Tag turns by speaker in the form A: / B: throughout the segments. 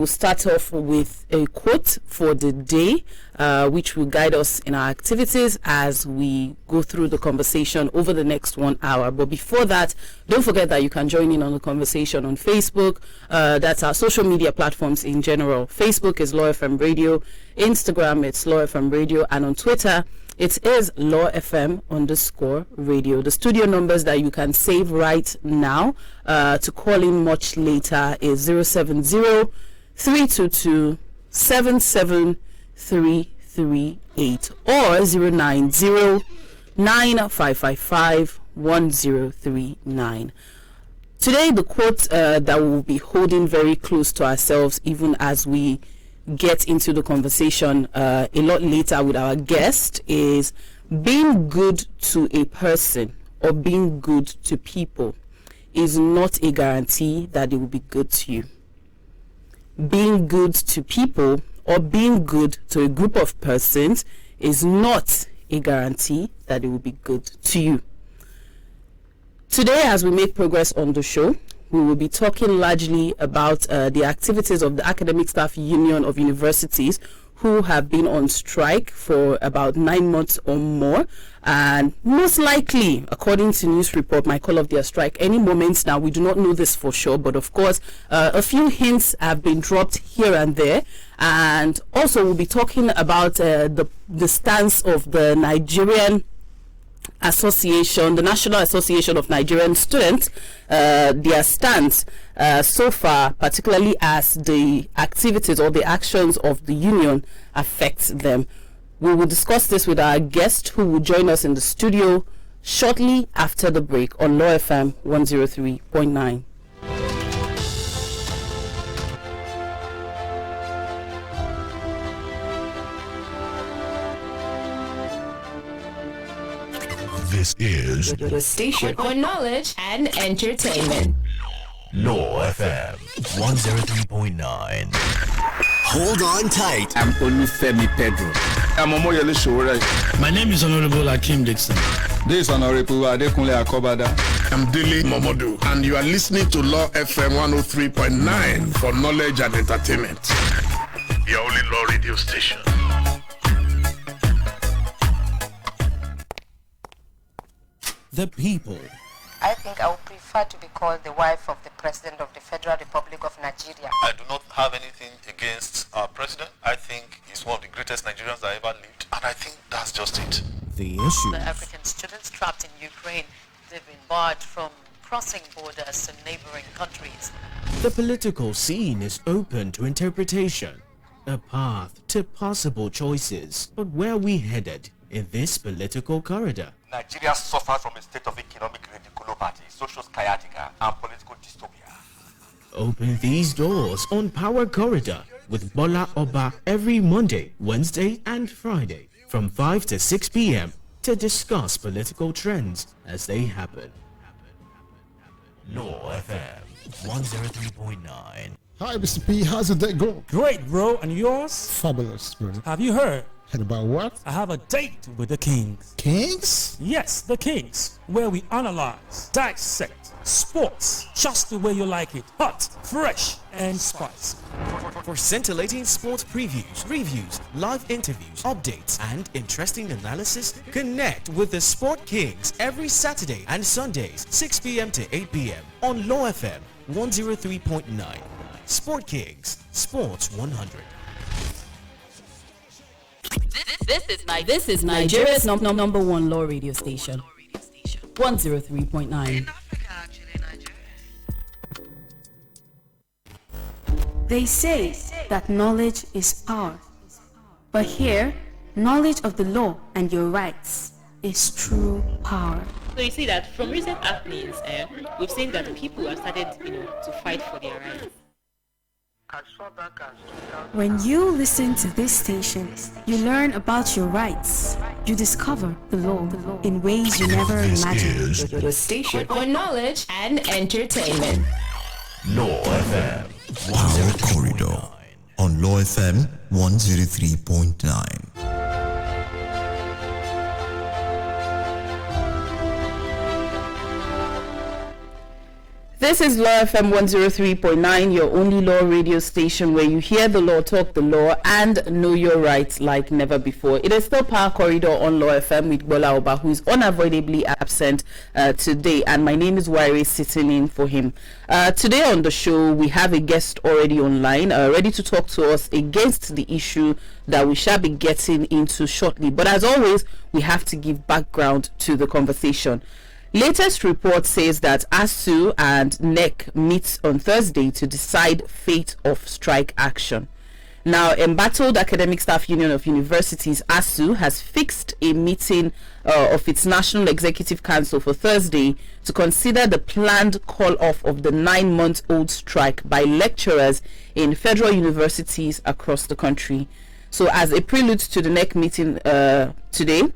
A: We'll start off with a quote for the day, which will guide us in our activities as we go through the conversation over the next 1 hour. But before that, don't forget that you can join in on the conversation on Facebook. That's our social media platforms in general. Facebook is Law FM Radio. Instagram, it's Law FM Radio. And on Twitter, it is LawFM_radio. The studio numbers that you can save right now to call in much later is 070-322-77338 or 090-9555-1039. Today, the quote that we'll be holding very close to ourselves, even as we get into the conversation a lot later with our guest, is being good to a person or being good to people is not a guarantee that they will be good to you. Being good to people or being good to a group of persons is not a guarantee that they will be good to you. Today, as we make progress on the show, we will be talking largely about the activities of the Academic Staff Union of Universities, who have been on strike for about 9 months or more, and most likely, according to news report, might call off their strike any moment now. We do not know this for sure, but of course, a few hints have been dropped here and there. And also, we'll be talking about the stance of the Nigerian Association, the National Association of Nigerian Students, their stance so far, particularly as the activities or the actions of the union affect them. We will discuss this with our guest, who will join us in the studio shortly after the break on Law FM 103.9.
B: This is
C: the station for knowledge and entertainment.
B: Law FM 103.9.
D: Hold on tight.
E: I'm Olufemi Pedro. I'm Omoyele Showore.
F: My name is Honorable Hakim Dixon.
E: This is Honorable Adekunle Akobada.
G: I'm Dele Momodu, and you are listening to Law FM 103.9 for knowledge and entertainment. Your only law radio station.
D: The people.
H: I think I would prefer to be called the wife of the President of the Federal Republic of Nigeria.
I: I do not have anything against our president. I think he's one of the greatest Nigerians that ever lived. And I think that's just it.
D: The issue.
J: The African students trapped in Ukraine, they've been barred from crossing borders to neighboring countries.
D: The political scene is open to interpretation. A path to possible choices. But where are we headed in this political corridor?
I: Nigeria suffers from a state of economic radiculopathy, social sciatica, and political dystopia.
D: Open these doors on Power Corridor with Gbola Oba every Monday, Wednesday, and Friday from 5 to 6 p.m. to discuss political trends as they happen.
B: Law FM 103.9.
K: Hi, Mr. P. How's the day going?
F: Great, bro. And yours?
K: Fabulous, bro.
F: Have you heard?
K: And about what?
F: I have a date with the Kings.
K: Kings?
F: Yes, the Kings, where we analyze, dissect, sports, just the way you like it. Hot, fresh, and spicy.
D: For scintillating sports previews, reviews, live interviews, updates, and interesting analysis, connect with the Sport Kings every Saturday and Sundays, 6 p.m. to 8 p.m. on Law FM 103.9. Sport Kings, Sports 100.
A: This is Nigeria's number one law radio station. 103.9.
L: They say that knowledge is power. But here, knowledge of the law and your rights is true power.
M: So you see that from recent happenings, we've seen that people have started, to fight for their rights.
L: When you listen to this station, you learn about your rights. You discover the law in ways you never imagined.
C: The station for knowledge and entertainment.
B: Law FM
N: Power Corridor on Law FM 103.9.
A: This is Law FM 103.9, your only law radio station where you hear the law, talk the law, and know your rights like never before. It is still Power Corridor on Law FM with Gbola Oba, who is unavoidably absent today, and my name is Yray, sitting in for him. Today on the show, we have a guest already online, ready to talk to us against the issue that we shall be getting into shortly. But as always, we have to give background to the conversation. Latest report says that ASUU and NEC meet on Thursday to decide fate of strike action. Now, Embattled Academic Staff Union of Universities, ASUU, has fixed a meeting of its National Executive Council for Thursday to consider the planned call-off of the 9-month-old strike by lecturers in federal universities across the country. So, as a prelude to the NEC meeting today,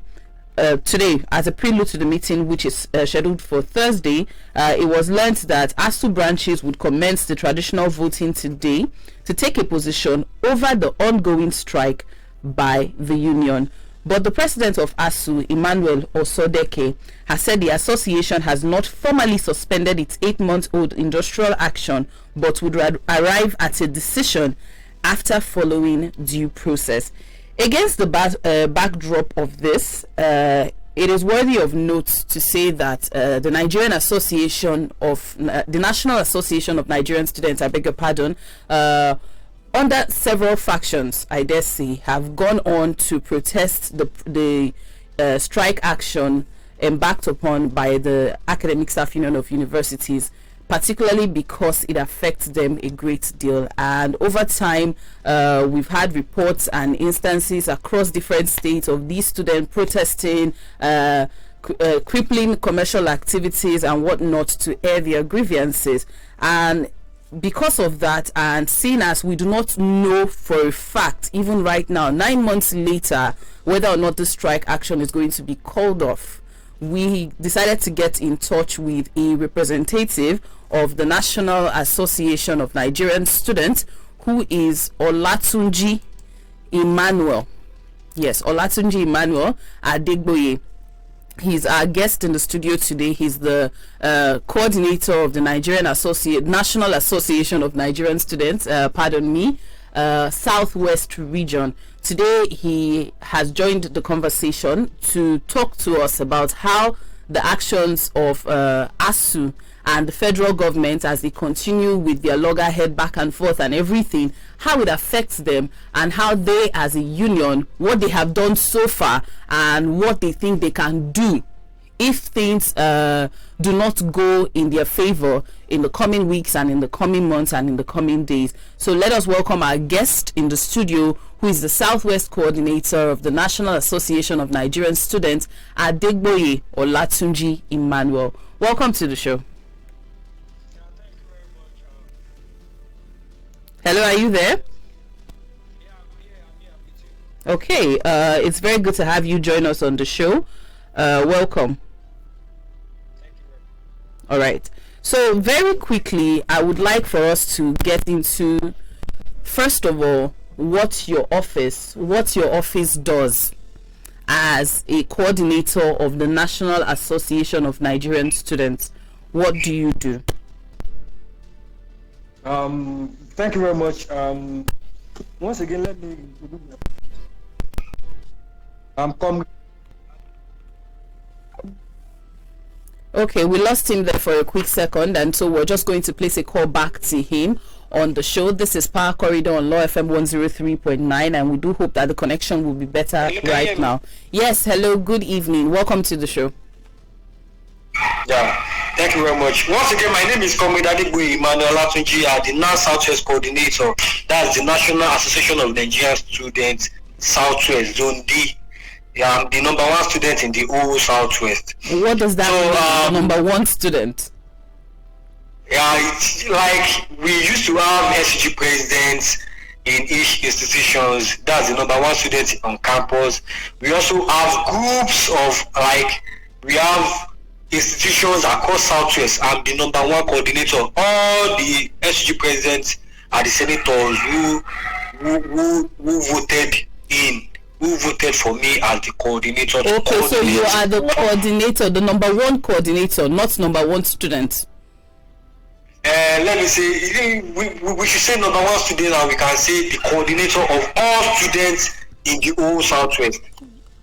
A: as a prelude to the meeting, which is scheduled for Thursday, it was learned that ASUU branches would commence the traditional voting today to take a position over the ongoing strike by the union. But the president of ASUU, Emmanuel Osodeke, has said the association has not formally suspended its 8-month-old industrial action, but would arrive at a decision after following due process. Against the backdrop of this, it is worthy of note to say that the Nigerian Association of the National Association of Nigerian Students, I beg your pardon, under several factions, I dare say, have gone on to protest the strike action embarked upon by the Academic Staff Union of Universities, particularly because it affects them a great deal. And over time, we've had reports and instances across different states of these students protesting, crippling commercial activities and whatnot to air their grievances. And because of that, and seeing as we do not know for a fact, even right now, 9 months later, whether or not the strike action is going to be called off, we decided to get in touch with a representative of the National Association of Nigerian Students, who is Olatunji Emmanuel. Yes, Olatunji Emmanuel Adegboye. He's our guest in the studio today. He's the coordinator of the National Association of Nigerian Students, Southwest region. Today he has joined the conversation to talk to us about how the actions of ASUU and the federal government, as they continue with their loggerhead back and forth and everything, how it affects them, and how they as a union, what they have done so far and what they think they can do if things do not go in their favor in the coming weeks and in the coming months and in the coming days. So let us welcome our guest in the studio, who is the Southwest coordinator of the National Association of Nigerian Students, Adegboye Olatunji Emmanuel. Welcome to the show. Hello, are you there? Okay, it's very good to have you join us on the show. Welcome. All right. So very quickly, I would like for us to get into, first of all, what your office does as a coordinator of the National Association of Nigerian Students. What do you do?
O: Thank you very much. Once again, let me.
A: Okay, we lost him there for a quick second, and so we're just going to place a call back to him on the show. This is Power Corridor on Law FM 103.9, and we do hope that the connection will be better right now. Yes, hello, good evening. Welcome to the show.
O: Yeah, thank you very much. Once again, my name is Comrade Adegboye Emmanuel, the NANS Southwest Coordinator. That's the National Association of Nigerian Students, Southwest, Zone D. Yeah, I'm the number one student in the whole Southwest.
A: What does that mean, number one student?
O: Yeah, it's like we used to have SUG presidents in each institutions. That's the number one student on campus. We also have groups of, we have institutions across Southwest. I'm the number one coordinator. All the SUG presidents are the senators who voted for me as the coordinator.
A: Okay, so you are the coordinator, the number one coordinator, not number one student.
O: let me say, we should say number one student, and we can say the coordinator of all students in the whole Southwest.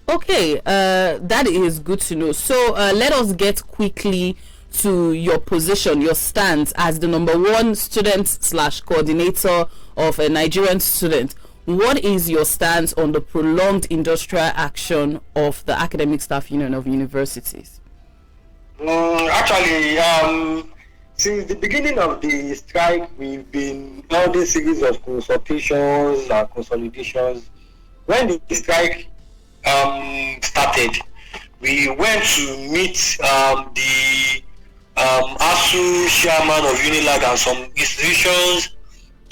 A: Okay, that is good to know. So let us get quickly to your position, your stance as the number one student / coordinator of a Nigerian student. What is your stance on the prolonged industrial action of the Academic Staff Union of Universities?
O: Actually, since the beginning of the strike, we've been held a series of consultations and consolidations. When the strike started, we went to meet the ASUU chairman of UNILAG and some institutions.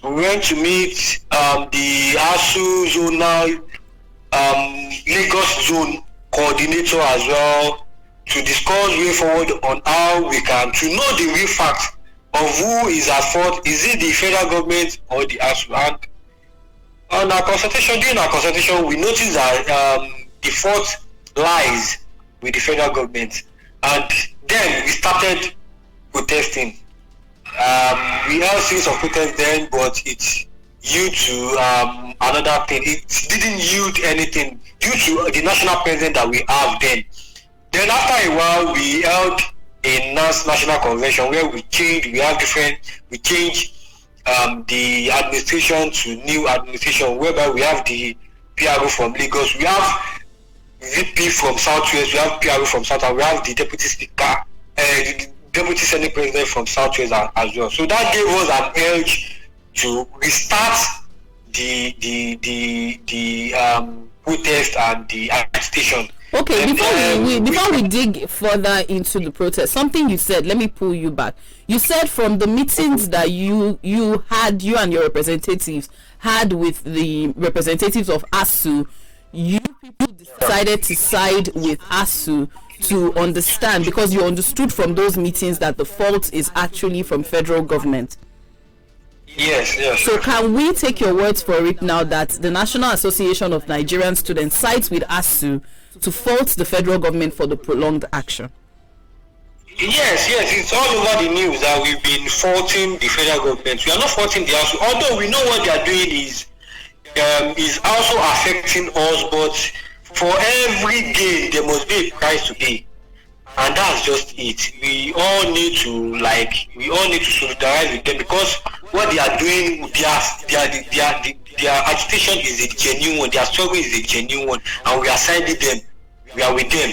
O: We went to meet the ASUU zonal Lagos zone coordinator as well, to discuss way forward on how we can to know the real fact of who is at fault. Is it the federal government or the ASUU? And on our consultation, during our consultation, we noticed that the fault lies with the federal government, and then we started protesting. We held series of protests then, but it's due to another thing. It didn't yield anything due to the national president that we have then. Then after a while, we held a NANS national convention where we changed the administration to new administration, whereby we have the PRO from Lagos, we have VP from Southwest, we have PRO from Southwest, we have the deputy speaker, the deputy senate president from Southwest as well. So that gave us an urge to restart the protest and the agitation.
A: Okay, before we dig further into the protest, something you said, let me pull you back. You said from the meetings that you and your representatives had with the representatives of ASUU, you people decided to side with ASUU to understand, because you understood from those meetings that the fault is actually from federal government.
O: Yes.
A: So can we take your words for it now that the National Association of Nigerian Students sides with ASUU to fault the federal government for the prolonged action?
O: Yes, it's all over the news that we've been faulting the federal government. We are not faulting the ASUU, although we know what they are doing is also affecting us, but for every gain there must be a price to pay, and that's just it. We all need to solidarize with them, because what they are doing, their agitation is a genuine one, their struggle is a genuine one, and we are siding them. We are with them.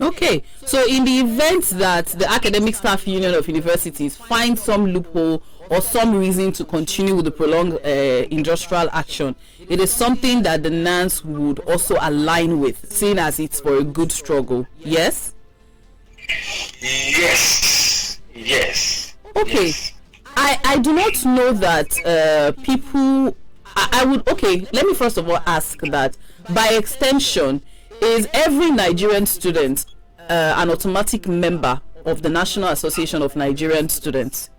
A: Okay, so in the event that the Academic Staff Union of Universities find some loophole or some reason to continue with the prolonged industrial action, it is something that the NANS would also align with, seeing as it's for a good struggle. Yes?
O: Yes.
A: Okay.
O: Yes.
A: I do not know that people... I would... Okay, let me first of all ask that, by extension, is every Nigerian student an automatic member of the National Association of Nigerian Students?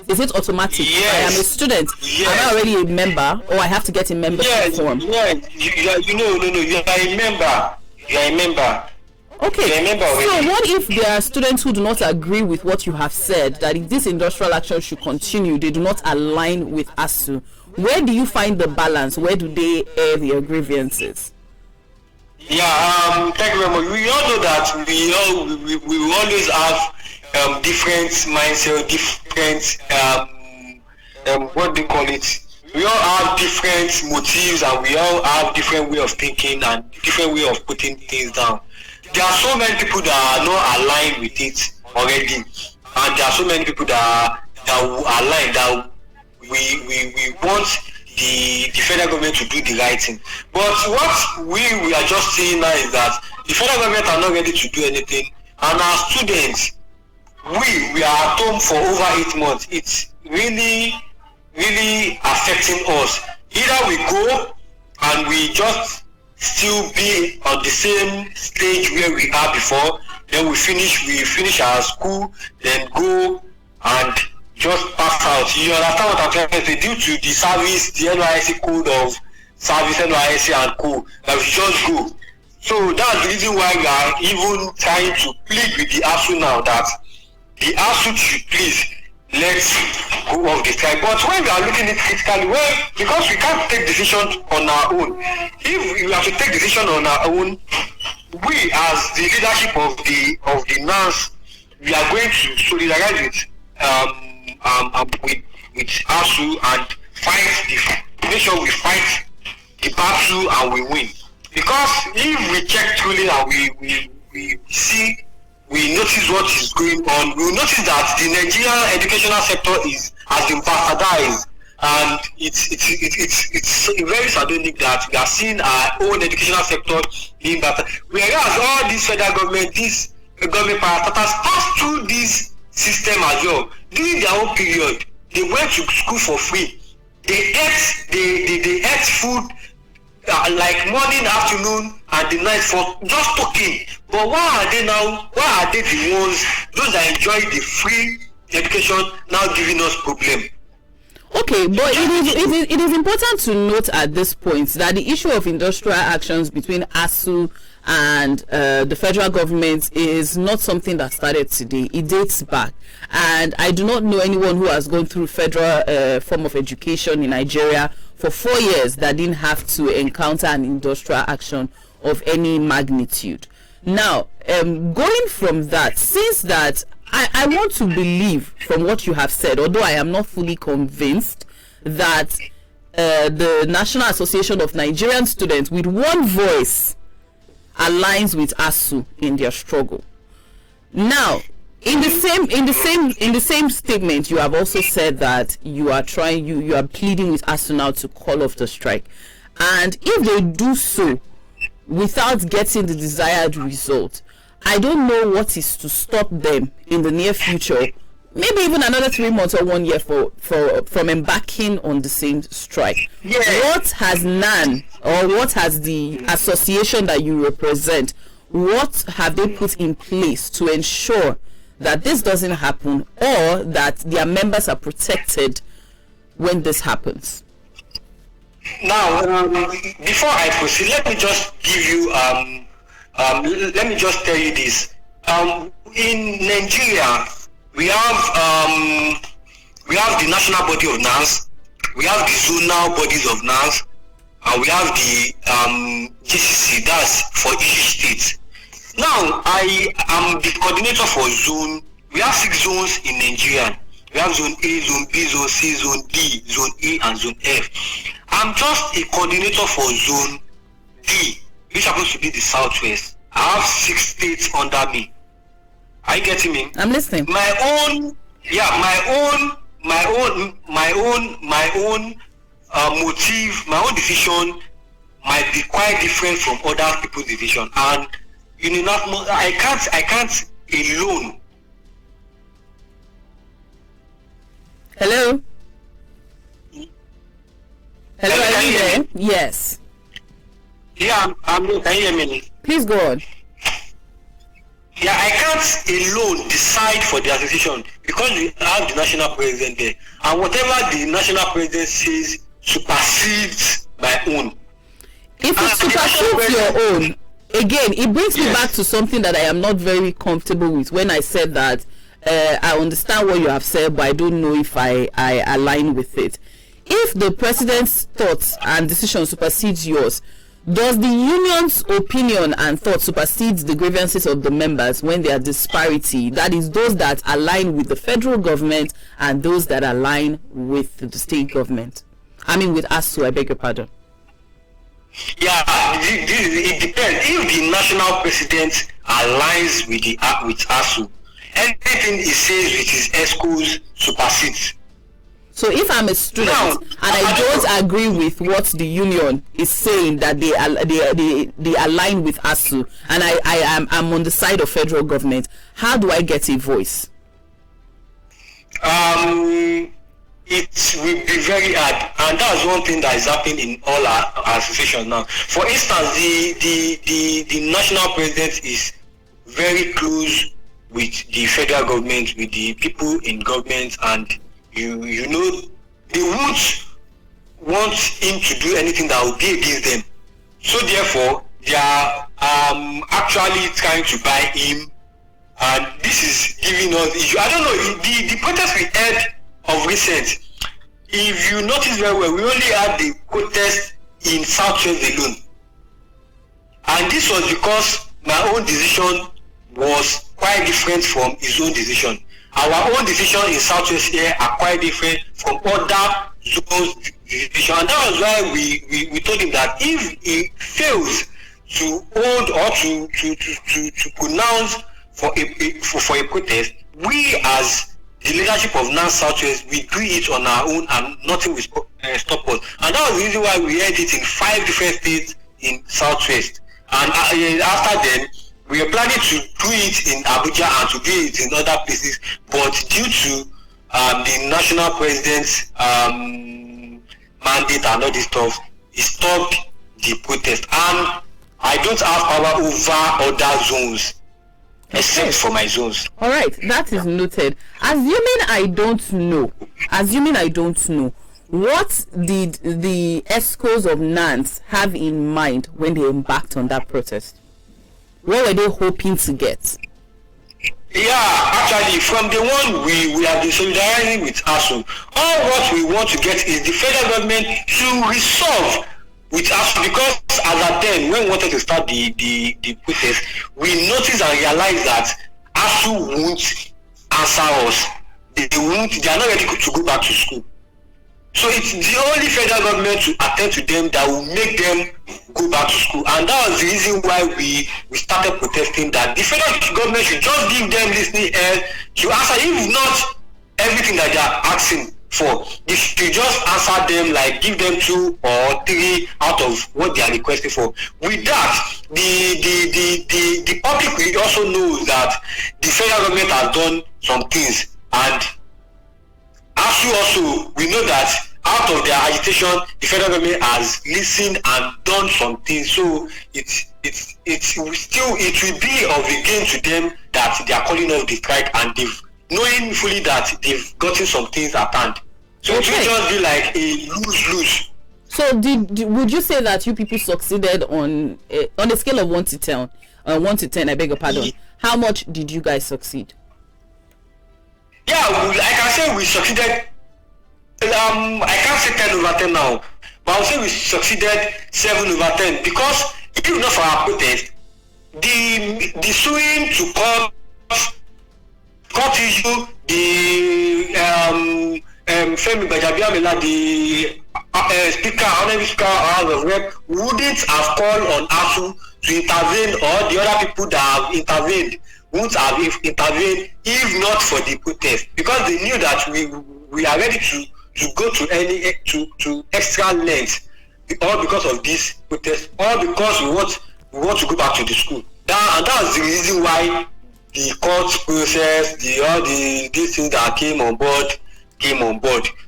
A: Is it automatic?
O: Yes.
A: I am a student.
O: Yes.
A: Am I already a member, or I have to get a membership form?
O: Yeah. You are a member. You are a member.
A: Okay.
O: You are a member
A: So
O: already.
A: what if there are students who do not agree with what you have said, that if this industrial action should continue, they do not align with ASUU? Where do you find the balance? Where do they air their grievances?
O: Yeah, thank you very much. We all know that we always have different mindset, different what they call it. We all have different motives, and we all have different way of thinking and different way of putting things down. There are so many people that are not aligned with it already, and there are so many people that will align, that we want the federal government to do the right thing. But what we are just seeing now is that the federal government are not ready to do anything, and our students, we are at home for over 8 months. It's really affecting us. Either we go and we just still be on the same stage where we are before, then we finish our school, then go and just pass out. You understand what I'm trying to say? Due to the service, the NYSC code of service, NYSC and co, that we just go. So that's the reason why we are even trying to plead with the ASUU now, that the ASUU should please let's go off the strike. But when we are looking at it critically, well, because we can't take decisions on our own. If we have to take decisions on our own, we as the leadership of the NANS, we are going to solidarize with ASUU and make sure we fight the battle and we win. Because if we check truly and we see, we notice what is going on, we will notice that the Nigerian educational sector has been bastardized, and it's very sadistic that we are seeing our own educational sector being bastardized. Whereas all this federal government, this government parastatals passed through this system as well. During their own period, they went to school for free. They ate food like morning, afternoon, and the night for just talking. But why are they now? Why are they the ones, those that enjoy the free education, now giving us problem?
A: Okay, but it is important to note at this point that the issue of industrial actions between ASUU and the federal government is not something that started today. It dates back, and I do not know anyone who has gone through federal form of education in Nigeria for 4 years that didn't have to encounter an industrial action of any magnitude. Now, going from that, since that I want to believe from what you have said, although I am not fully convinced, that the National Association of Nigerian Students with one voice aligns with ASUU in their struggle. Now, in the same statement, you have also said that you are pleading with ASUU now to call off the strike, and if they do so without getting the desired result, I don't know what is to stop them in the near future, maybe even another 3 months or 1 year from embarking on the same strike. What has NAN, or what has the association that you represent, what have they put in place to ensure that this doesn't happen, or that their members are protected when this happens?
O: Now, before I proceed, let me just give you let me just tell you this. In Nigeria, we have the national body of NANS, we have the zonal bodies of NANS, and we have the GCC, that's for each state. Now, I am the coordinator for zone. We have 6 zones in Nigeria. We have zone A, zone B, zone C, zone D, zone E, and zone F. I'm just a coordinator for zone D, which happens to be the southwest. I have 6 states under me. Are you getting me?
A: I'm listening.
O: My own motive, my own decision might be quite different from other people's decision, and I can't alone.
A: Hello, are you there? Yes.
O: Yeah, I'm can you hear me?
A: Please go on.
O: Yeah, I can't alone decide for the association because we have the national president there, and whatever the national president says supersedes my own.
A: If it supersedes your own, again, it brings me back to something that I am not very comfortable with when I said that I understand what you have said, but I don't know if I align with it. If the president's thoughts and decisions supersedes yours, does the union's opinion and thought supersede the grievances of the members when there are disparity? That is, those that align with the federal government and those that align with the state government. I mean, with ASUU, I beg your pardon.
O: Yeah, it depends. If the national president aligns with ASUU, anything he says with his ESCOs supersedes.
A: So if I'm a student and I don't agree with what the union is saying, that they align with ASUU, and I'm on the side of federal government, how do I get a voice?
O: It will be very hard, and that's one thing that is happening in all our associations now. For instance, the national president is very close with the federal government, with the people in government, and you know they won't want him to do anything that will be against them. So therefore, they are actually trying to buy him and this is giving us issue. I don't know, the protest we had of recent, if you notice very well, we only had the protest in Southwest alone, and this was because my own decision was quite different from his own decision. Our own decision in Southwest here are quite different from other zones decision, and that was why we told him that if he fails to hold or to pronounce for a protest, we as the leadership of NANS Southwest, we do it on our own and nothing will stop us. And that was the reason why we had it in 5 different states in Southwest. And after then, we are planning to do it in Abuja and to do it in other places, but due to the national president's mandate and all this stuff, he stopped the protest. And I don't have power over other zones except for my zones.
A: All right, that is noted. Assuming I don't know, what did the ESCOs of NANS have in mind when they embarked on that protest? What were they hoping to get?
O: Yeah, actually, from the one we have been solidarizing with ASUU, all what we want to get is the federal government to resolve with ASUU, because as at then, when we wanted to start the protest, we noticed and realized that ASUU won't answer us. They are not ready to go back to school. So it's the only federal government to attend to them that will make them go back to school. And that was the reason why we started protesting, that the federal government should just give them listening ear to answer, if not everything that they are asking for. They should just answer them, like give them 2 or 3 out of what they are requesting for. With that, the public will also know that the federal government has done some things, and ASUU also, we know that out of their agitation, the federal government has listened and done some things. So it will be of a gain to them that they are calling off the strike, and they've knowing fully that they've gotten some things at hand. So it will just be like a lose-lose.
A: So would you say that you people succeeded on a scale of 1 to 10? 1 to 10, I beg your pardon. How much did you guys succeed?
O: Yeah, I can say we succeeded. I can't say 10 over 10 now, but I'll say we succeeded 7 over 10, because if not for our protest, the suing to court issue, the Femi Bajabiamela, the honorary speaker of rep, wouldn't have called on ASUU to intervene, or the other people that have intervened wouldn't have intervened if not for the protest, because they knew that we are ready to go to any to extra lengths, all because of this protest, all because we want to go back to the school. That's the reason why the court process, these things that came on board.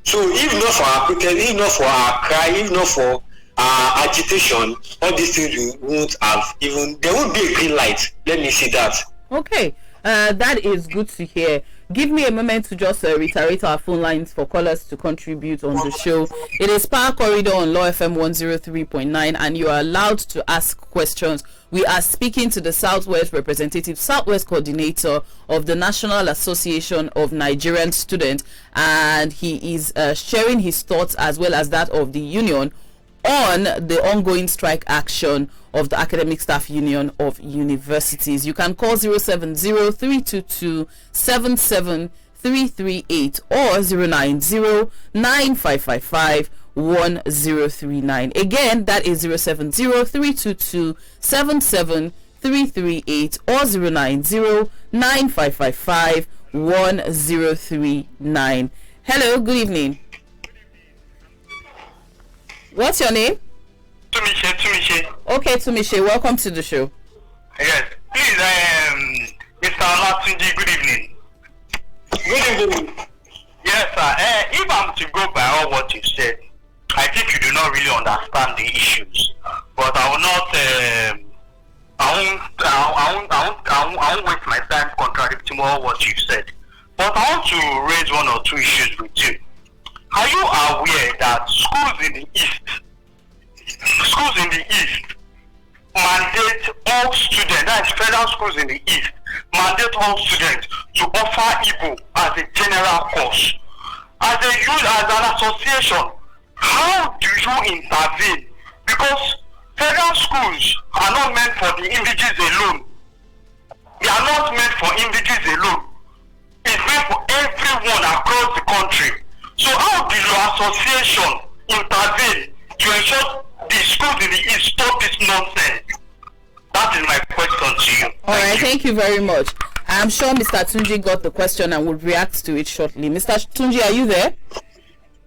O: So if not for our protest, if not for our cry, if not for our agitation, all these things won't have there won't be a green light. Let me say that.
A: Okay, that is good to hear. Give me a moment to just reiterate our phone lines for callers to contribute on the show. It is Power Corridor on Law FM 103.9, and you are allowed to ask questions. We are speaking to the Southwest representative, Southwest coordinator of the National Association of Nigerian Students, and he is sharing his thoughts as well as that of the union on the ongoing strike action of the Academic Staff Union of Universities. You can call 070-322-77338 or 090-9555-1039. Again, that is 070-322-77338 or 090-9555-1039. Hello, good evening. What's your name?
P: Tumishe.
A: Okay, Tumishe, welcome to the show.
P: Yes, please, Mr. Olatunji, good evening.
O: Good evening.
P: Yes, sir. If I'm to go by all what you said, I think you do not really understand the issues. But I will not. I won't waste my time contradicting all what you said. But I want to raise 1 or 2 issues with you. Are you aware that schools in the East mandate all students, that is federal schools in the East, mandate all students to offer Igbo as a general course? As a youth, as an association, how do you intervene? Because federal schools are not meant for the individuals alone. They are not meant for individuals alone. It's meant for everyone across the country. So how do your association intervene to ensure the schools in the East stop this nonsense? That is my question to you.
A: All right, thank you very much. I'm sure Mr. Tunji got the question and will react to it shortly. Mr. Tunji, are you there?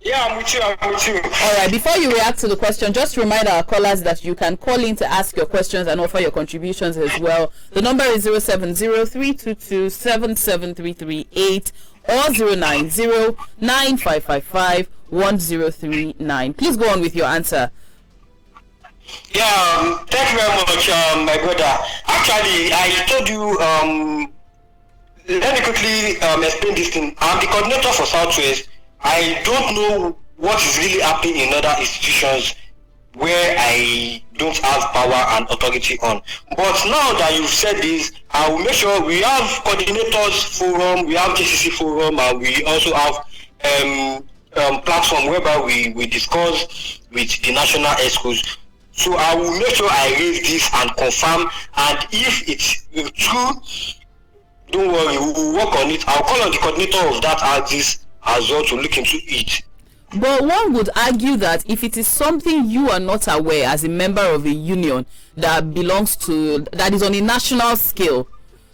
O: Yeah, I'm with you.
A: All right, before you react to the question, just remind our callers that you can call in to ask your questions and offer your contributions as well. The number is 070-322-77338 or 090-9555-1039. Please go on with your answer.
O: Yeah, thank you very much, my brother. Actually, I told you, let me quickly explain this thing. I'm the coordinator for Southwest. I don't know what is really happening in other institutions where I don't have power and authority on. But now that you've said this, I will make sure we have coordinators forum, we have GCC forum, and we also have platform whereby we discuss with the national schools. So I will make sure I raise this and confirm, and if it's true, don't worry, we will work on it. I'll call on the coordinator of that axis as well to look into it.
A: But one would argue that if it is something you are not aware as a member of a union that belongs to, that is on a national scale,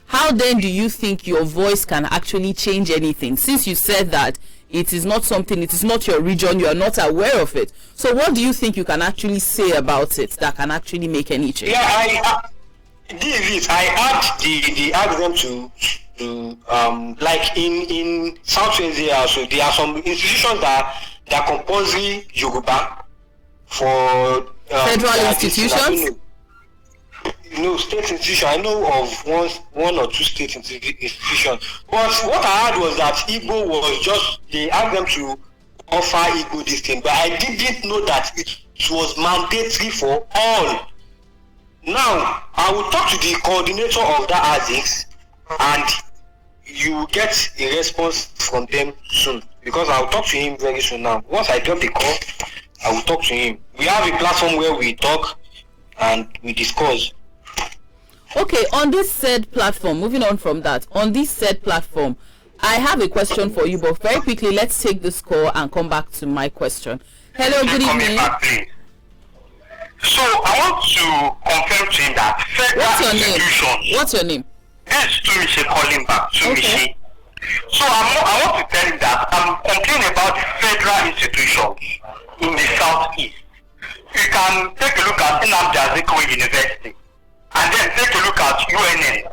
A: how then do you think your voice can actually change anything? Since you said that it is not something, it is not your region, you are not aware of it. So what do you think you can actually say about it that can actually make any change?
O: Yeah, I asked them to like in Southwest here also, there are some institutions that are compulsory Yoruba for
A: federal institutions.
O: No, state institution. I know of one or two state institutions. But what I heard was that Igbo was just, they asked them to offer Igbo this thing. But I didn't know that it was mandatory for all. Now, I will talk to the coordinator of that ASICS and you will get a response from them soon. Because I will talk to him very soon now. Once I drop the call, I will talk to him. We have a platform where we talk and we discuss.
A: Okay, on this said platform, moving on from that, on this said platform, I have a question for you, but very quickly, let's take this call and come back to my question. Hello, good evening.
P: So, I want to confirm to him that federal institutions...
A: What's your name?
P: This is Tumishi calling back, Tumishi. Okay. So, I want to tell him that I'm complaining about federal institutions in the southeast. You can take a look at Nnamdi Azikiwe University. And then take a look at UNN.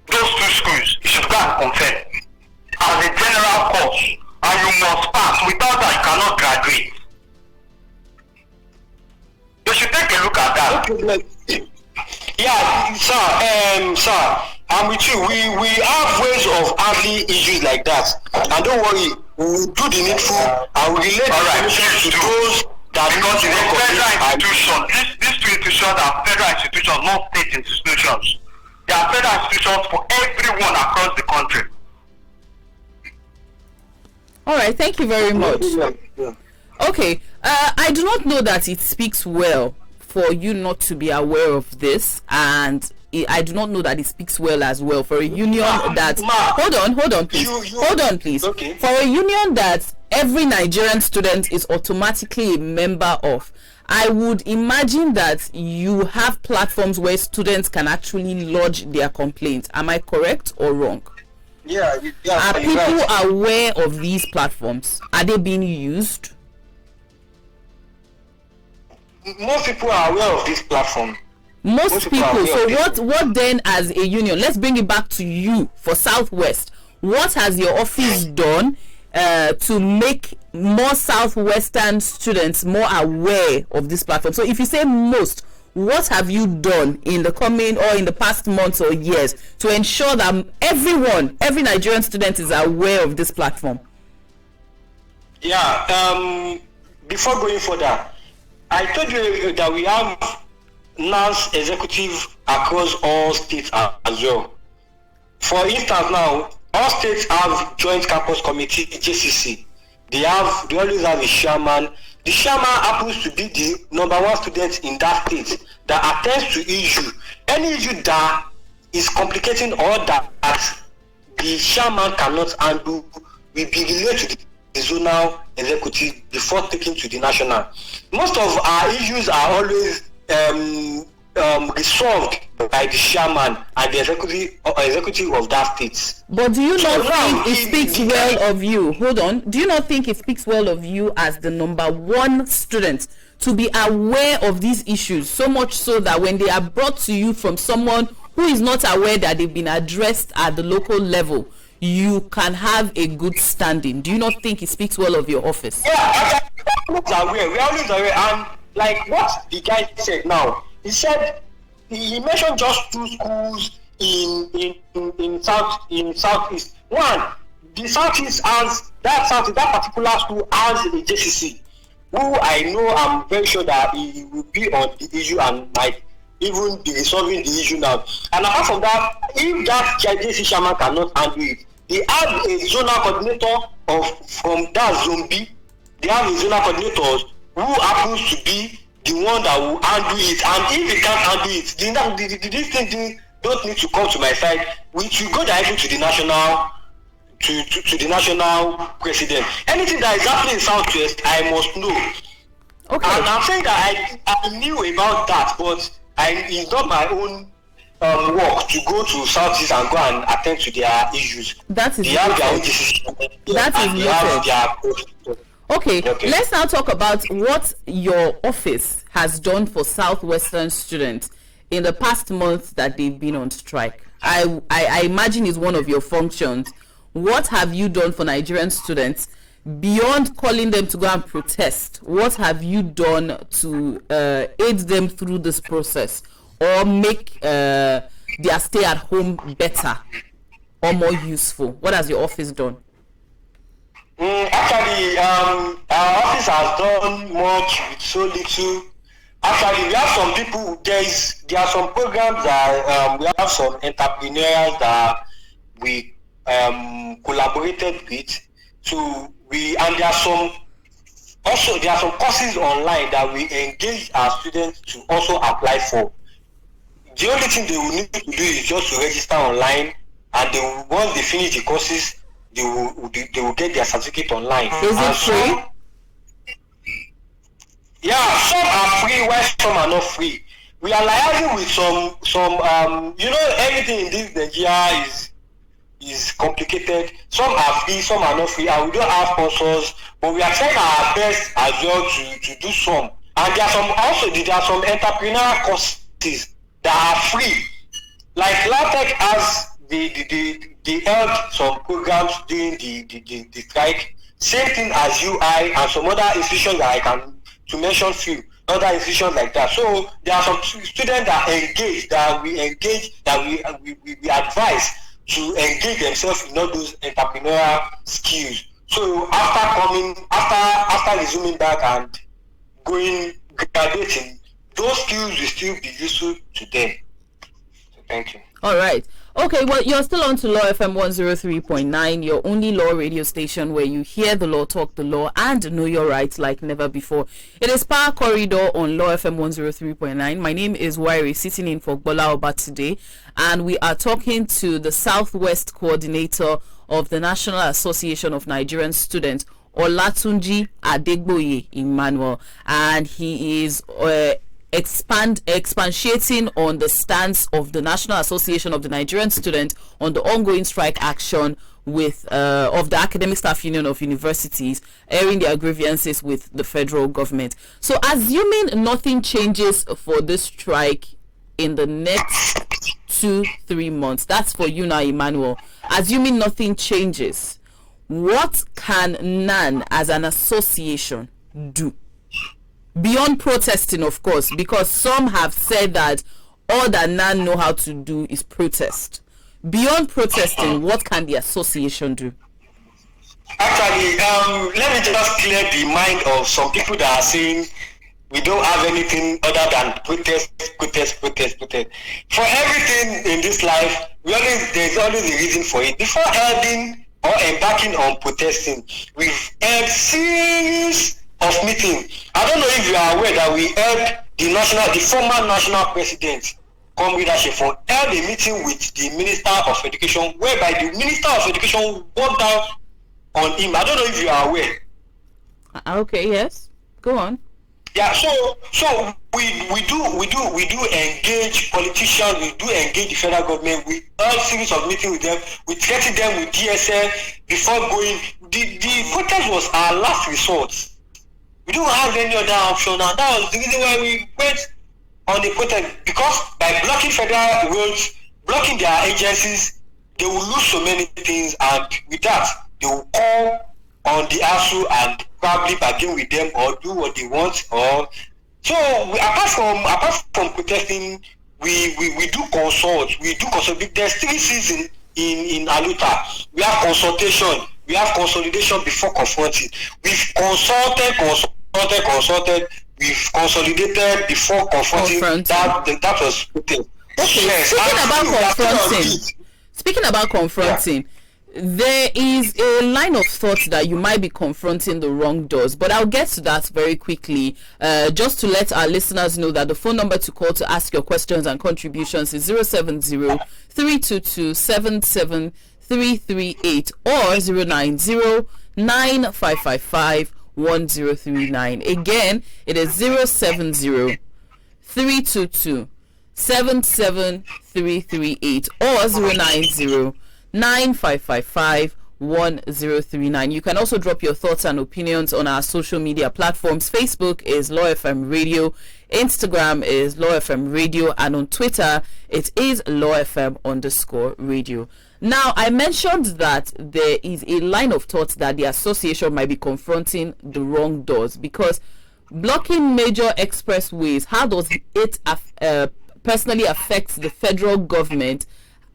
P: Those two schools, you should go and confirm as a general course, and you must pass. Without that, you cannot graduate. You should take a look at that.
O: Yeah, sir, I'm with you. We have ways of handling issues like that. And don't worry, we will do the needful and we relate the information to those that
P: because it's a federal institution. These two institutions are federal institutions, not state institutions. They are federal institutions for everyone across the country.
A: All right, thank you very much. Okay, I do not know that it speaks well for you not to be aware of this, and I do not know that it speaks well as well for a union that... Hold on, please. Okay. For a union that every Nigerian student is automatically a member of, I would imagine that you have platforms where students can actually lodge their complaints. Am I correct or wrong?
O: Yeah.
A: Are people aware of these platforms? Are they being used?
O: Most people are aware of this platform.
A: Most people. So what then as a union? Let's bring it back to you for Southwest. What has your office done to make more Southwestern students more aware of this platform? So if you say most, what have you done in the coming or in the past months or years to ensure that every Nigerian student is aware of this platform?
O: Yeah, before going further, I told you that we have NANS executive across all states as well. For instance, now all states have joint campus committee (JCC). They always have a chairman. The chairman happens to be the number one student in that state that attends to issue. Any issue that is complicating or that the chairman cannot handle will be relayed to the zonal executive before taken to the national. Most of our issues are always resolved by the chairman and the executive of that state.
A: But do you not think it speaks well of you? Hold on. Do you not think it speaks well of you as the number one student to be aware of these issues, so much so that when they are brought to you from someone who is not aware that they've been addressed at the local level, you can have a good standing? Do you not think it speaks well of your office?
O: Yeah, we're always aware. And like what the guy said now, he said he mentioned just 2 schools in southeast. One, the southeast has that particular school has a JCC, who I know, I'm very sure that he will be on the issue and might even be resolving the issue now. And apart from that, if that JCC chairman cannot handle it, they have a zonal coordinator from that zone B. They have a zonal coordinator who happens to be the one that will handle it. And if they can't handle it, these things don't need to come to my side. We should go directly to the national to the national president. Anything that is happening in Southwest, I must know. Okay. And I'm saying that I knew about that, but it's not my own work to go to Southeast and go and attend to their issues.
A: That is
O: they have their own decision. That is noted.
A: Okay, let's now talk about what your office has done for Southwestern students in the past month that they've been on strike. I imagine is one of your functions. What have you done for Nigerian students beyond calling them to go and protest? What have you done to aid them through this process or make their stay at home better or more useful? What has your office done?
O: Actually, our office has done much with so little. Actually, we have some people. There are some programs that we have some entrepreneurs that we collaborated with. And there are some courses online that we engage our students to also apply for. The only thing they will need to do is just to register online, and once they finish the courses, they will get their certificate online.
A: Is it free?
O: Yeah, some are free while some are not free. We are liaising with some everything in this Nigeria is complicated. Some are free, some are not free, and we don't have sponsors, but we are trying our best as well to do some. And there are some entrepreneurial courses that are free. Like LATEC has they held some programs during the strike. Same thing as UI and some other institutions that I can to mention few other institutions like that. So there are some students that we advise to engage themselves in all those entrepreneurial skills. So after resuming back and graduating, those skills will still be useful to them. So thank you.
A: All right. Okay, well, you're still on to Law FM 103.9, your only law radio station where you hear the law, talk the law, and know your rights like never before. It is Power Corridor on Law FM 103.9. My name is Yray, sitting in for Gbola Oba today, and we are talking to the Southwest Coordinator of the National Association of Nigerian Students, Olatunji Adegboye Emmanuel, and he is expatiating on the stance of the National Association of the Nigerian Students on the ongoing strike action with of the Academic Staff Union of Universities, airing their grievances with the federal government. So assuming nothing changes for this strike in the next 2-3 months, that's for you now, Emmanuel, assuming nothing changes, what can NAN as an association do? Beyond protesting, of course, because some have said that all that NAN know how to do is protest. Beyond protesting, what can the association do?
O: Actually, let me just clear the mind of some people that are saying we don't have anything other than protest. For everything in this life, there's always a reason for it. Before heading or embarking on protesting, we've held series of meetings. I don't know if you are aware that we held the former national president, Comrade Adegboye, held a meeting with the Minister of Education, whereby the Minister of Education walked down on him. I don't know if you are aware.
A: Okay, yes. Go on.
O: Yeah, so we do engage politicians, we do engage the federal government, we have series of meetings with them, we threaten them with DSL before going. The protest was our last resort. We don't have any other option, and that was the reason why we went on the protest, because by blocking federal roads, blocking their agencies, they will lose so many things, and with that, they will call on the ASUU and probably bargain with them or do what they want. Or so apart from protesting, we do consult. There's 3 seasons in Aluta. We have consultation, we have consolidation before confronting. We've consulted. We've consolidated before confronting. That was protest.
A: Okay.
O: Yes,
A: Speaking about confronting. Yeah. There is a line of thought that you might be confronting the wrong doors, but I'll get to that very quickly. Just to let our listeners know that the phone number to call to ask your questions and contributions is 070-322-77338 or 090-9555-1039. Again, it is 070-322-77338 or 090-9555-1039. You can also drop your thoughts and opinions on our social media platforms. Facebook is Law FM Radio, Instagram is Law FM Radio, and on Twitter it is Law FM_radio. Now, I mentioned that there is a line of thought that the association might be confronting the wrong doors, because blocking major expressways, how does it personally affect the federal government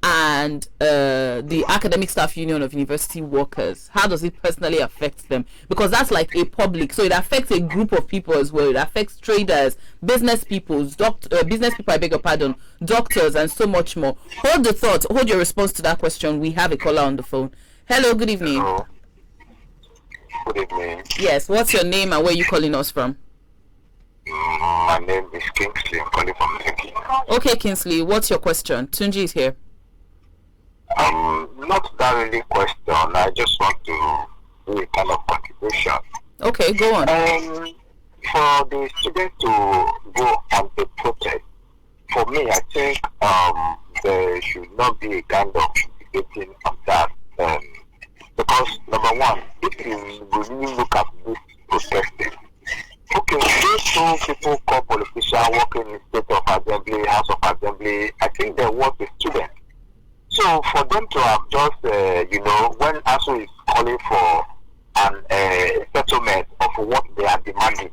A: and the Academic Staff Union of University Workers? How does it personally affect them? Because that's like a public, so it affects a group of people as well. It affects traders, business people, doctors, and so much more. Hold the thought, hold your response to that question. We have a caller on the phone. Hello, good evening.
Q: Hello. Good evening.
A: Yes, what's your name and where are you calling us from?
Q: My name is Kingsley. I'm calling from Lekki.
A: Okay, Kingsley, what's your question? Tunji is here.
Q: Not that really question. I just want to do a kind of contribution.
A: Okay, go on.
Q: For the students to go on the protest, for me, I think there should not be a kind of debating on that. Because number one, if you really look at this protesting, okay, these 2 people called politicians working in State of Assembly, House of Assembly, I think they was a student. So for them to have just, when ASUU is calling for an settlement of what they are demanding,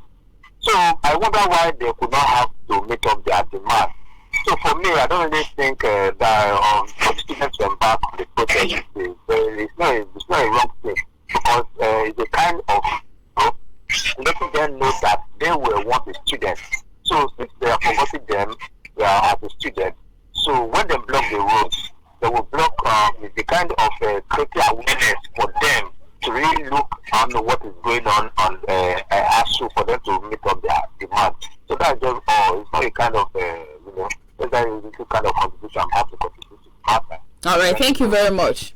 Q: so I wonder why they could not have to meet up their demand. So for me, I don't really think that for students to embark on the protest, it's not a wrong thing, because it's a kind of letting them know that they were once a student. So since they are forgetting them, they are as a student. So when they block the roads, they will block the kind of creating awareness for them to really look and know what is going on ASUU, for them to meet up their demand. So that's just it's not a kind of it's a little kind of contribution I'm happy to contribute to the matter.
A: All right, thank you very much.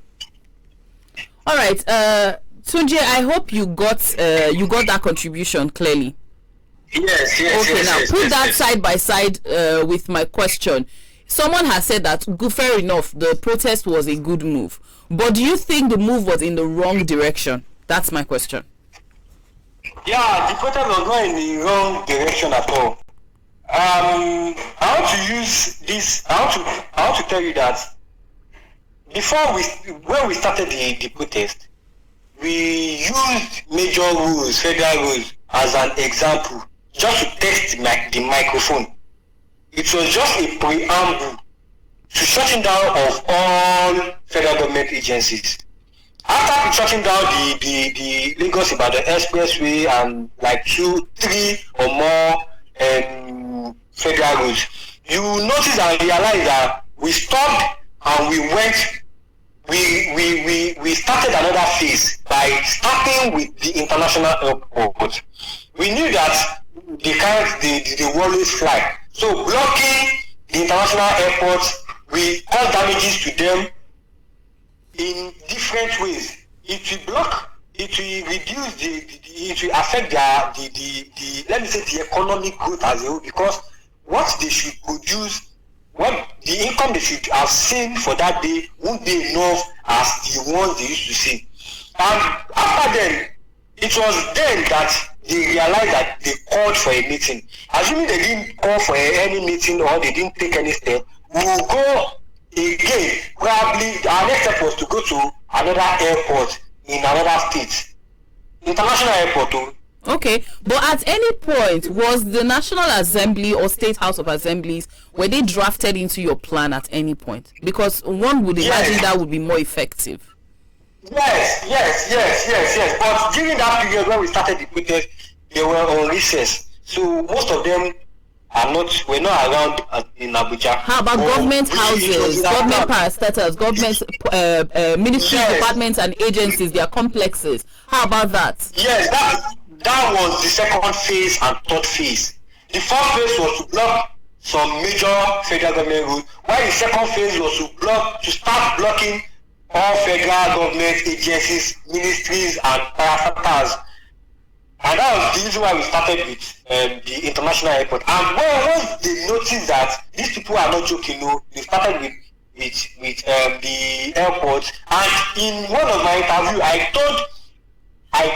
A: All right, Tunji, I hope you got that contribution clearly.
O: Yes.
A: Okay, now put that side by side with my question. Someone has said that, fair enough, the protest was a good move. But do you think the move was in the wrong direction? That's my question.
O: Yeah, the protest was not in the wrong direction at all. I want to use this. I want to tell you that when we started the protest, we used major rules, federal rules, as an example, just to test the microphone. It was just a preamble to shutting down of all federal government agencies. After shutting down the Lagos Ibadan Expressway and like 2, 3 or more federal roads. You notice and realize that we stopped and we went. We started another phase by starting with the international airport. We knew that they will always fly. So blocking the international airports, we cause damages to them in different ways. It will block. It will reduce it will affect the let me say the economic growth as a whole, because what they should produce, what the income they should have seen for that day won't be enough as the ones they used to see. And after then, it was then that they realized that they called for a meeting. Assuming they didn't call for any meeting or they didn't take any step, we will go again. Probably our next step was to go to another airport in another state, international airport too.
A: Okay, but at any point, was the National Assembly or State House of Assemblies, were they drafted into your plan at any point? Because one would imagine that would be more effective.
O: Yes. But during that period when we started the protest, they were on recess. So most of them were not around in Abuja.
A: How about government houses, government parastatals, government ministries, departments and agencies, their complexes? How about that?
O: Yes, that was the second phase and third phase. The first phase was to block some major federal government roads, while the second phase was to start blocking all federal government agencies, ministries and parastatals. And that was the reason why we started with the international airport. And once they noticed that these people are not joking, they started with the airport. And in one of my interviews, I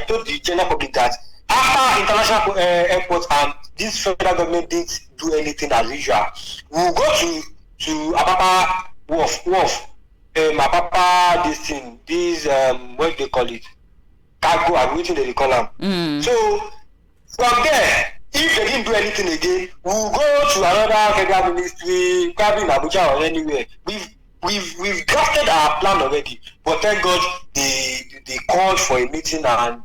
O: told the general public that after international airports and this federal government didn't do anything as usual, we'll go to Apapa Wharf, Apapa what they call it, cargo, I'm waiting they call them. So from there, if they didn't do anything again, we'll go to another federal ministry, probably in Abuja or anywhere. We've drafted our plan already, but thank God they called for a meeting and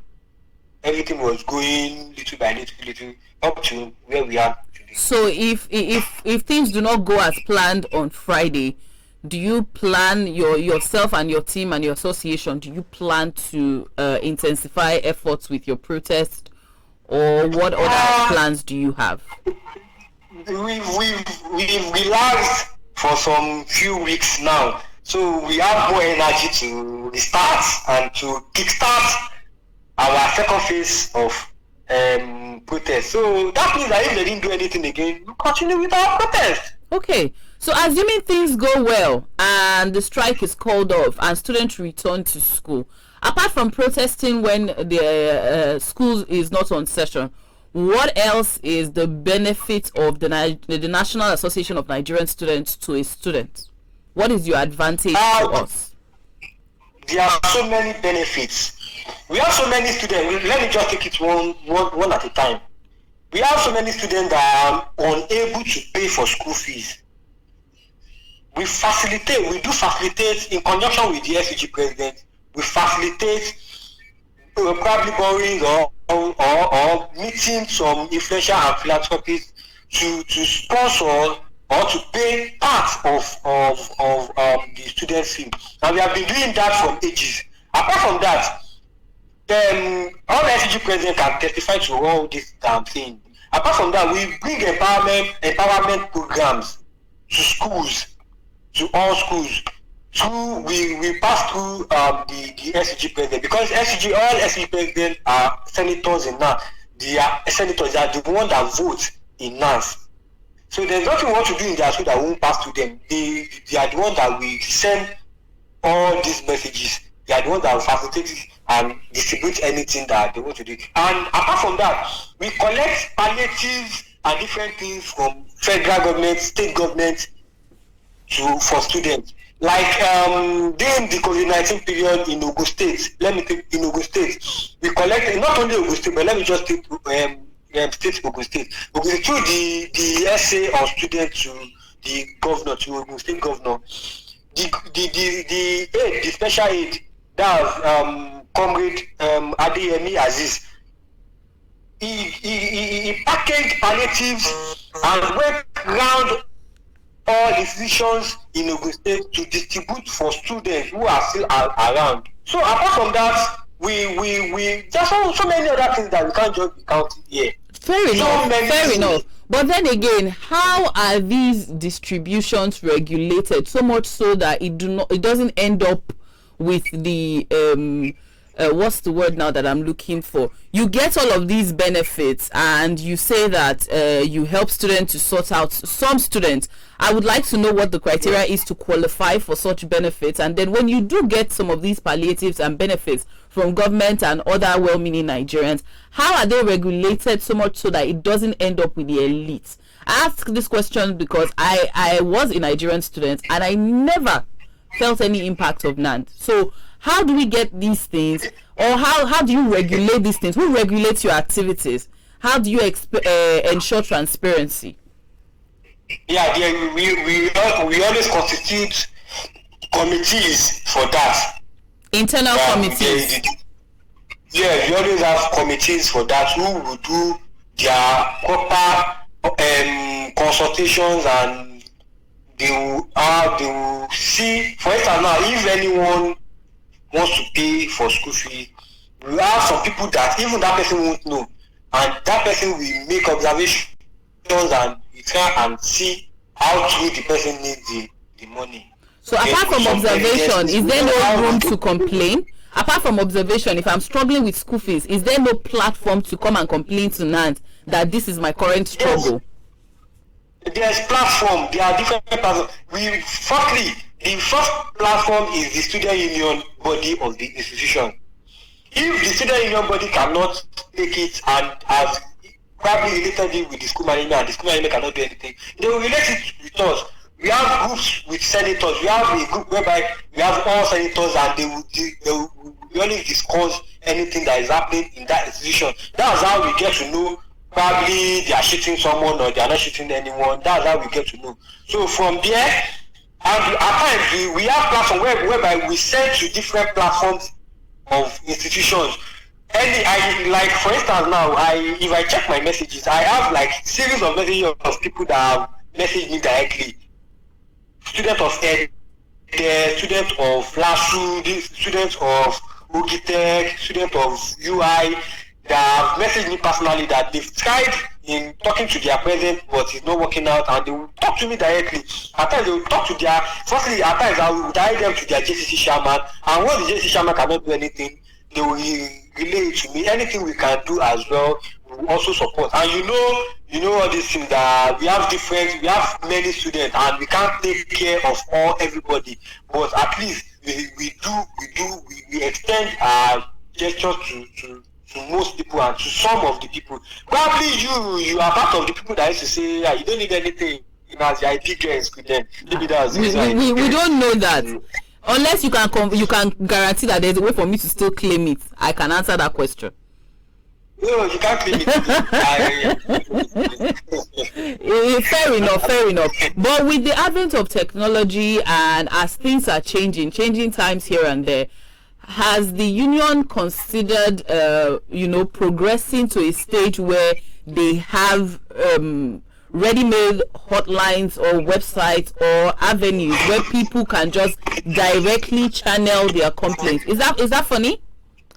O: everything was going little by little up to where we are today.
A: So if things do not go as planned on Friday, do you plan yourself and your team and your association? Do you plan to intensify efforts with your protest, or what other plans do you have?
O: We've relaxed for some few weeks now, so we have more energy to restart and to kickstart our second phase of protest. So that means that if they didn't do anything again, we'll continue with our protest.
A: Okay, so assuming things go well and the strike is called off and students return to school, apart from protesting when the school is not on session, what else is the benefit of the National Association of Nigerian Students to a student? What is your advantage to us?
O: There are so many benefits. We have so many students. Let me just take it one at a time. We have so many students that are unable to pay for school fees. We do facilitate in conjunction with the ASUU president. We facilitate probably borrowing or meeting some influential and philanthropists to sponsor or to pay part of the students' fee. And we have been doing that from ages. Apart from that, all the ASUU president can testify to all this damn thing. Apart from that, we bring empowerment programs to schools, to all schools. We pass through the ASUU president, because all ASUU presidents are senators in NANS. They are senators, they are the ones that vote in NANS. So there's nothing we want to do in their school that won't pass to them. They are the ones that will send all these messages. They are the ones that will facilitate it and distribute anything that they want to do. And apart from that, we collect palliatives and different things from federal government, state government for students. Like during the COVID-19 period in Ogun State, in Ogun State, we collected not only Ogun State, but let me just take state Ogun State. Through the essay on students to the governor, to Ogun State governor, the special aid, that was Comrade Adegboye Emmanuel. he packaged palliatives and went round all institutions in Ogun State to distribute for students who are still around. So apart from that, we there's so many other things that we can't just be counting here.
A: Fair enough. But then again, how are these distributions regulated so much so that it doesn't end up with the what's the word now that I'm looking for? You get all of these benefits and you say that you help students to sort out some students. I would like to know what the criteria is to qualify for such benefits, and then when you do get some of these palliatives and benefits from government and other well-meaning Nigerians, how are they regulated so much so that it doesn't end up with the elites? I ask this question because I was a Nigerian student and I never felt any impact of NANS. So how do we get these things, or how do you regulate these things? Who regulates your activities? How do you ensure transparency?
O: Yeah, we always constitute committees for that.
A: Internal committees.
O: We always have committees for that who will do their proper consultations, and they will see. For instance, now if anyone wants to pay for school fee, we have some people that even that person won't know, and that person will make observations and try and see how true the person needs the money.
A: So apart from observation, is there no room to complain? Apart from observation, if I'm struggling with school fees, is there no platform to come and complain to NANS that this is my current struggle?
O: There's platform. There are different platforms. The first platform is the student union body of the institution. If the student union body cannot take it and has probably related it with the school management, and the school management cannot do anything, they will relate it with us. We have groups with senators. We have a group whereby we have all senators, and they will only discuss anything that is happening in that institution. That's how we get to know probably they are shooting someone or they are not shooting anyone. That's how we get to know. So from there, and at times we have platforms whereby we send to different platforms of institutions. Like for instance now, if I check my messages, I have like series of messages of people that have messaged me directly. Student of Ed, student of LASU, student of Ugitech, student of UI, that have messaged me personally that they've tried in talking to their president, but it's not working out, and they will talk to me directly. At times they will talk to firstly at times I will direct them to their JCC chairman, and once the JCC chairman cannot do anything, they will relay it to me. Anything we can do as well, we will also support. And you know all these things that we have many students and we can't take care of everybody, but at least we extend our gestures to most people and to some of the people. Probably you are part of the people that used to say, you don't need anything as your IP girls could then. Maybe that's
A: we don't know that. Unless you can guarantee that there's a way for me to still claim it, I can answer that question.
O: No, you can't claim it.
A: Fair enough. But with the advent of technology and as things are changing times here and there, has the union considered, progressing to a stage where they have ready-made hotlines or websites or avenues where people can just directly channel their complaints? Is that funny?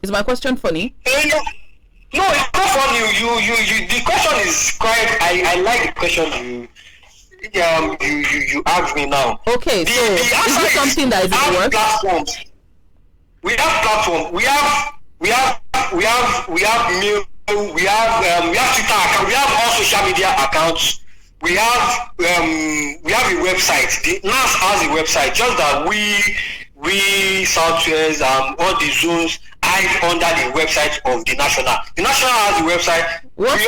A: Is my question funny?
O: No, it's not funny. You the question is quite. I like the question you asked me now.
A: Okay, so is this something that is in work?
O: Platforms. We have platforms. We have mail. We have Twitter account. We have all social media accounts. We have a website. The NANS has a website. Just that we Southwest all the zones hide under the website of the national. The national has a website.
A: What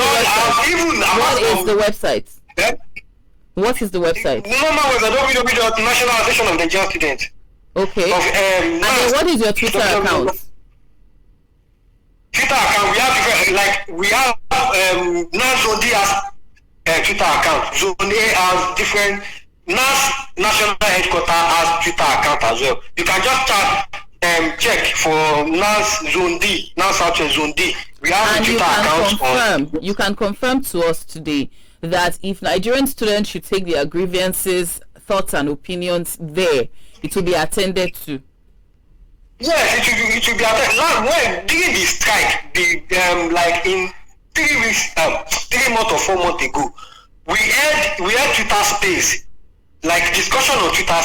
A: is the website?
O: Yeah?
A: What is the website?
O: The normal website www.national association of Nigerian students.
A: Okay. And then what is your Twitter account?
O: Twitter account, we have different, NANS Zone D has Twitter account. Zone A has different. NANS National Headquarters has Twitter account as well. You can just check for NANS Zone D, NANS Southwest Zone D. We have
A: And
O: a Twitter account
A: you can confirm to us today that if Nigerian students should take their grievances, thoughts and opinions there, it will be attended to.
O: Yes, it will be attended. Now, when during the strike, like in 3 weeks, 3 months or 4 months ago, we had Twitter space, like discussion on Twitter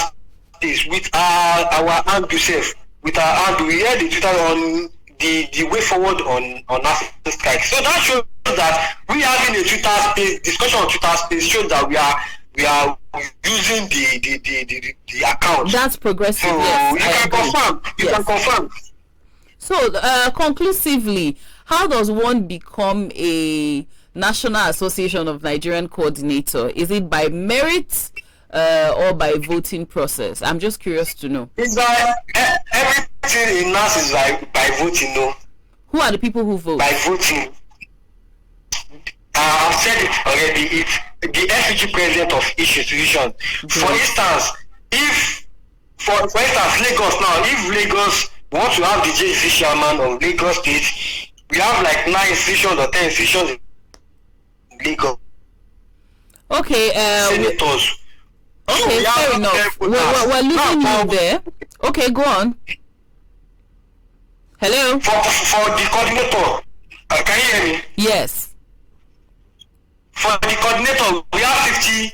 O: space with our hand yourself, with our hand. We had the Twitter on the way forward on national strike. So that shows that we having a Twitter space discussion on Twitter space shows that we are using the account.
A: That's progressive.
O: So
A: yes,
O: you can confirm.
A: So conclusively, how does one become a National Association of Nigerian coordinator? Is it by merit or by voting process? I'm just curious to know.
O: It's by everything in NANS is by voting. No.
A: Who are the people who vote?
O: By voting. I've said it already. It's the ASUU president of each institution. For instance, if Lagos now, if Lagos wants to have the JC chairman of Lagos State, we have like 9 institutions or 10 institutions in Lagos.
A: Okay.
O: Senators.
A: Okay,
O: so
A: fair enough. We're losing you there. Okay, go on. Hello.
O: For the coordinator, can you hear me?
A: Yes.
O: For the coordinator, we have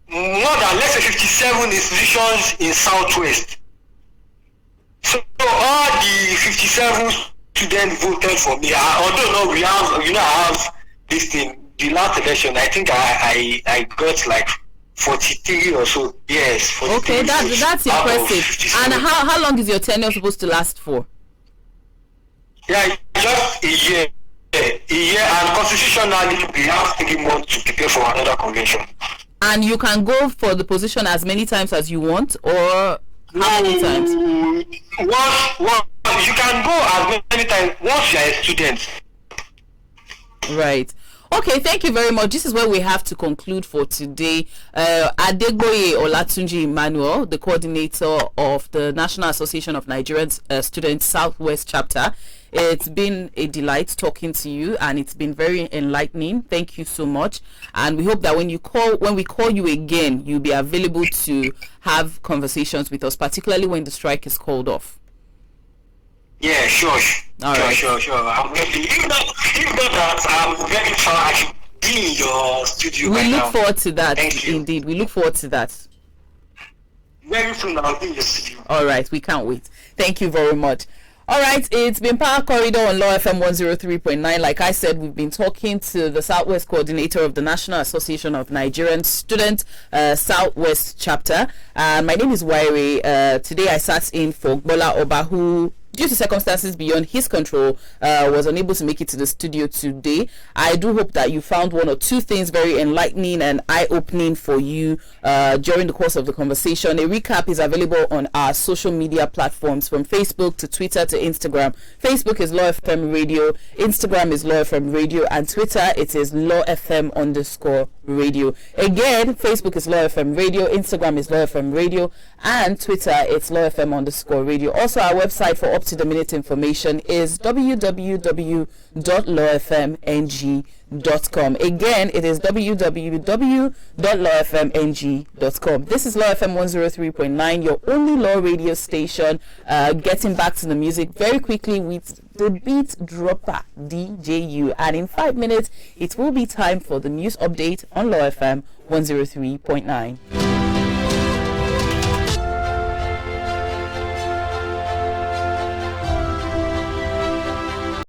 O: more than let's say 57 institutions in Southwest. So all the 57 students voted for me. Although no, I have this thing. The last election, I think I got like 43 or so. Yes. 43.
A: Okay, that's impressive. And how long is your tenure supposed to last for?
O: Yeah, just a year. And constitutionally we have 3 months to prepare for another convention.
A: And you can go for the position as many times as you want, or how many times?
O: You can go as many times once you are a student.
A: Right. Okay, thank you very much. This is where we have to conclude for today. Adegboye Emmanuel, the coordinator of the National Association of Nigerian Students Southwest Chapter. It's been a delight talking to you, and it's been very enlightening. Thank you so much. And we hope that when we call you again, you'll be available to have conversations with us, particularly when the strike is called off.
O: Yeah, sure.
A: All right.
O: Sure. I'm ready. If not that, I'm very far. I should be in your studio
A: We
O: right
A: look
O: now.
A: forward to that.
O: Thank you.
A: Indeed, we look forward to that.
O: Very soon I'll be in your studio.
A: All right, we can't wait. Thank you very much. All right, it's been Power Corridor on Law FM 103.9. Like I said, we've been talking to the Southwest coordinator of the National Association of Nigerian Students Southwest Chapter. My name is Yray. Today I sat in for Gbola Oba, who, due to circumstances beyond his control, was unable to make it to the studio today. I do hope that you found one or two things very enlightening and eye-opening for you during the course of the conversation. A recap is available on our social media platforms, from Facebook to Twitter to Instagram. Facebook is Law FM Radio, Instagram is Law FM Radio, and Twitter it is Law FM_radio. Again, Facebook is Law FM Radio, Instagram is Law FM Radio, and Twitter it's Law FM_radio. Also, our website for up-to-the-minute information is www.lawfmng.com. Again, it is www.lawfmng.com. This is Law FM 103.9, your only law radio station. Getting back to the music very quickly with the beat dropper DJU, and in 5 minutes it will be time for the news update on Law FM 103.9.